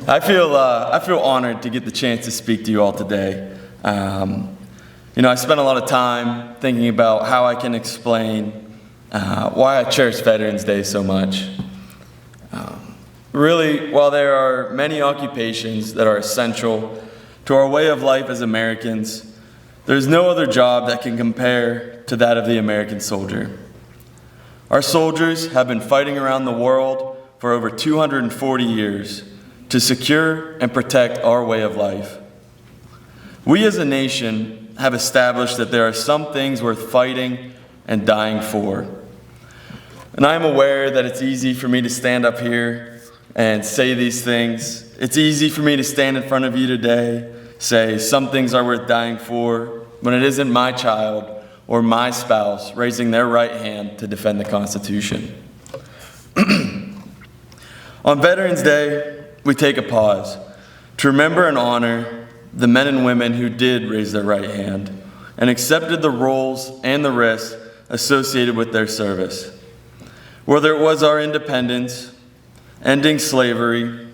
I feel honored to get the chance to speak to you all today. I spent a lot of time thinking about how I can explain why I cherish Veterans Day so much. Really, while there are many occupations that are essential to our way of life as Americans, there's no other job that can compare to that of the American soldier. Our soldiers have been fighting around the world for over 240 years to secure and protect our way of life. We as a nation have established that there are some things worth fighting and dying for. And I am aware that it's easy for me to stand up here and say these things. It's easy for me to stand in front of you today, say some things are worth dying for, when it isn't my child or my spouse raising their right hand to defend the Constitution. On Veterans Day, we take a pause to remember and honor the men and women who did raise their right hand and accepted the roles and the risks associated with their service. Whether it was our independence, ending slavery,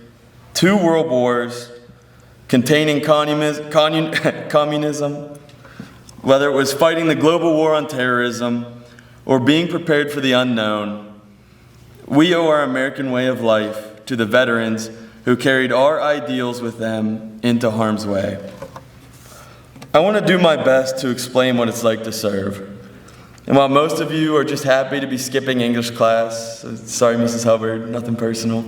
2 world wars, containing communism, whether it was fighting the global war on terrorism, or being prepared for the unknown, we owe our American way of life to the veterans who carried our ideals with them into harm's way. I want to do my best to explain what it's like to serve. And while most of you are just happy to be skipping English class, sorry, Mrs. Hubbard, nothing personal.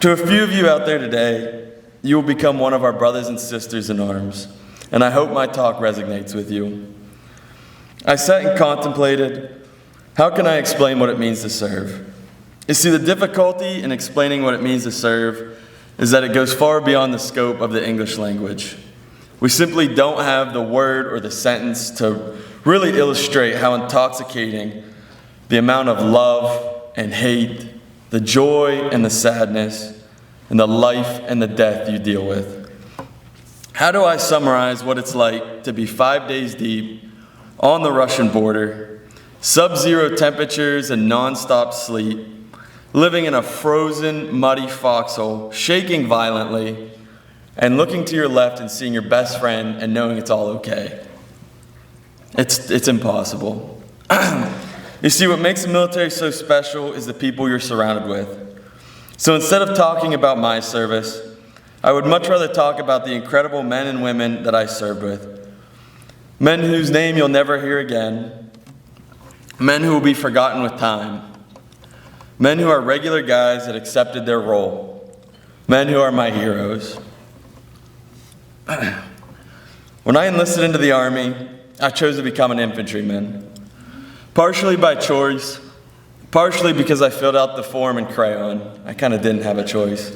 To a few of you out there today, you will become one of our brothers and sisters in arms, and I hope my talk resonates with you. I sat and contemplated, how can I explain what it means to serve? You see, the difficulty in explaining what it means to serve is that it goes far beyond the scope of the English language. We simply don't have the word or the sentence to really illustrate how intoxicating the amount of love and hate, the joy and the sadness, and the life and the death you deal with. How do I summarize what it's like to be 5 days deep on the Russian border, sub-zero temperatures and non-stop sleet, living in a frozen, muddy foxhole, shaking violently, and looking to your left and seeing your best friend and knowing it's all okay? It's impossible. You see, what makes the military so special is the people you're surrounded with. So instead of talking about my service, I would much rather talk about the incredible men and women that I served with. Men whose name you'll never hear again. Men who will be forgotten with time. Men who are regular guys that accepted their role. Men who are my heroes. When I enlisted into the Army, I chose to become an infantryman. Partially by choice, partially because I filled out the form in crayon. I kind of didn't have a choice.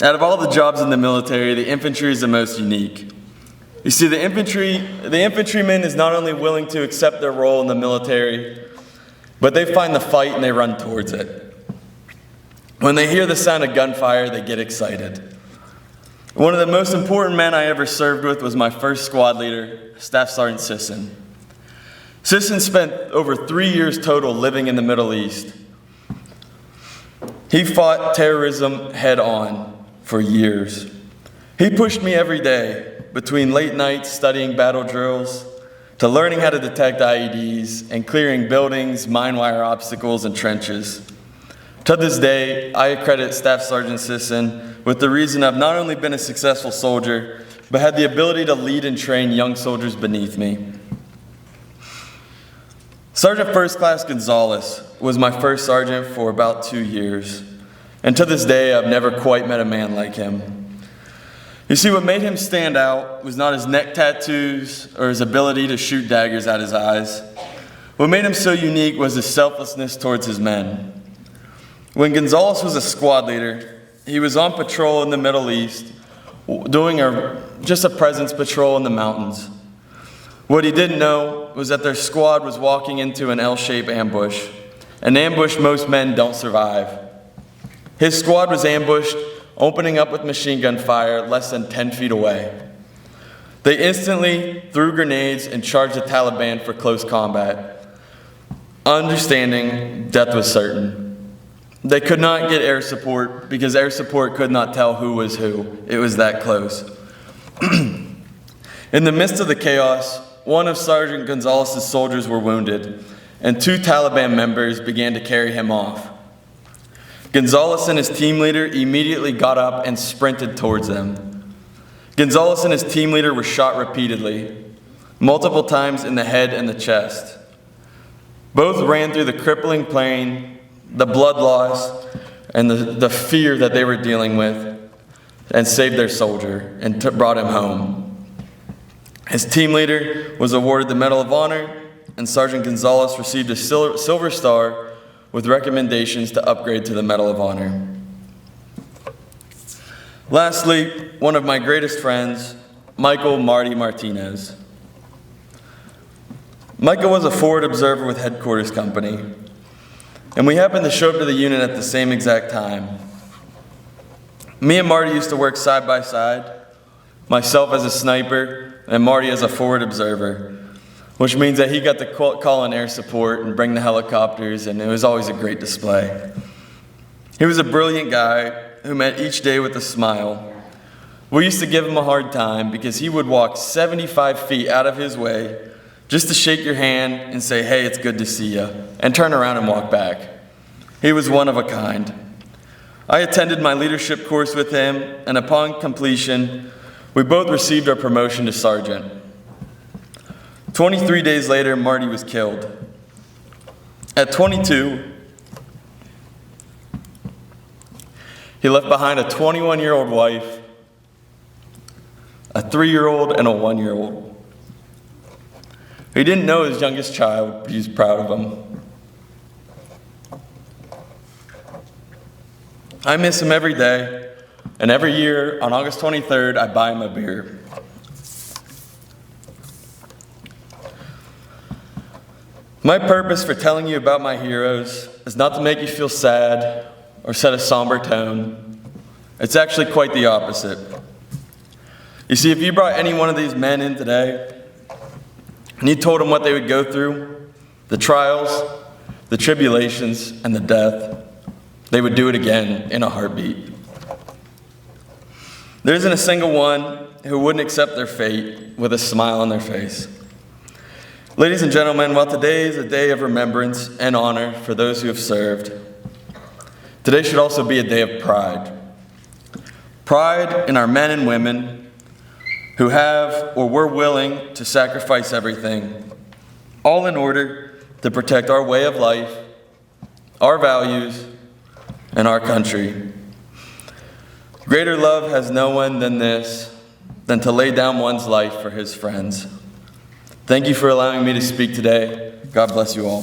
Out of all the jobs in the military, the infantry is the most unique. You see, the infantryman is not only willing to accept their role in the military, but they find the fight and they run towards it. When they hear the sound of gunfire, they get excited. One of the most important men I ever served with was my first squad leader, Staff Sergeant Sisson. Sisson spent over 3 years total living in the Middle East. He fought terrorism head on for years. He pushed me every day, between late nights studying battle drills, to learning how to detect IEDs and clearing buildings, mine wire obstacles, and trenches. To this day, I accredit Staff Sergeant Sisson with the reason I've not only been a successful soldier, but had the ability to lead and train young soldiers beneath me. Sergeant First Class Gonzalez was my first sergeant for about 2 years, and to this day, I've never quite met a man like him. You see, what made him stand out was not his neck tattoos or his ability to shoot daggers at his eyes. What made him so unique was his selflessness towards his men. When Gonzalez was a squad leader, he was on patrol in the Middle East, doing just a presence patrol in the mountains. What he didn't know was that their squad was walking into an L-shaped ambush, an ambush most men don't survive. His squad was ambushed, opening up with machine gun fire less than 10 feet away. They instantly threw grenades and charged the Taliban for close combat, understanding death was certain. They could not get air support because air support could not tell who was who. It was that close. In the midst of the chaos, one of Sergeant Gonzalez's soldiers were wounded, and 2 Taliban members began to carry him off. Gonzalez and his team leader immediately got up and sprinted towards them. Gonzalez and his team leader were shot repeatedly, multiple times in the head and the chest. Both ran through the crippling pain, the blood loss, and the fear that they were dealing with, and saved their soldier and brought him home. His team leader was awarded the Medal of Honor, and Sergeant Gonzalez received a Silver Star with recommendations to upgrade to the Medal of Honor. Lastly, one of my greatest friends, Michael Marty Martinez. Michael was a forward observer with Headquarters Company, and we happened to show up to the unit at the same exact time. Me and Marty used to work side by side, myself as a sniper, and Marty as a forward observer, which means that he got to call in air support and bring the helicopters, and it was always a great display. He was a brilliant guy who met each day with a smile. We used to give him a hard time because he would walk 75 feet out of his way just to shake your hand and say, "Hey, it's good to see you," and turn around and walk back. He was one of a kind. I attended my leadership course with him, and upon completion, we both received our promotion to sergeant. 23 days later, Marty was killed. At 22, he left behind a 21-year-old wife, a 3-year-old, and a 1-year-old. He didn't know his youngest child, but he was proud of him. I miss him every day, and every year on August 23rd, I buy him a beer. My purpose for telling you about my heroes is not to make you feel sad or set a somber tone. It's actually quite the opposite. You see, if you brought any one of these men in today and you told them what they would go through, the trials, the tribulations, and the death, they would do it again in a heartbeat. There isn't a single one who wouldn't accept their fate with a smile on their face. Ladies and gentlemen, while today is a day of remembrance and honor for those who have served, today should also be a day of pride. Pride in our men and women who have or were willing to sacrifice everything, all in order to protect our way of life, our values, and our country. Greater love has no one than this, than to lay down one's life for his friends. Thank you for allowing me to speak today. God bless you all.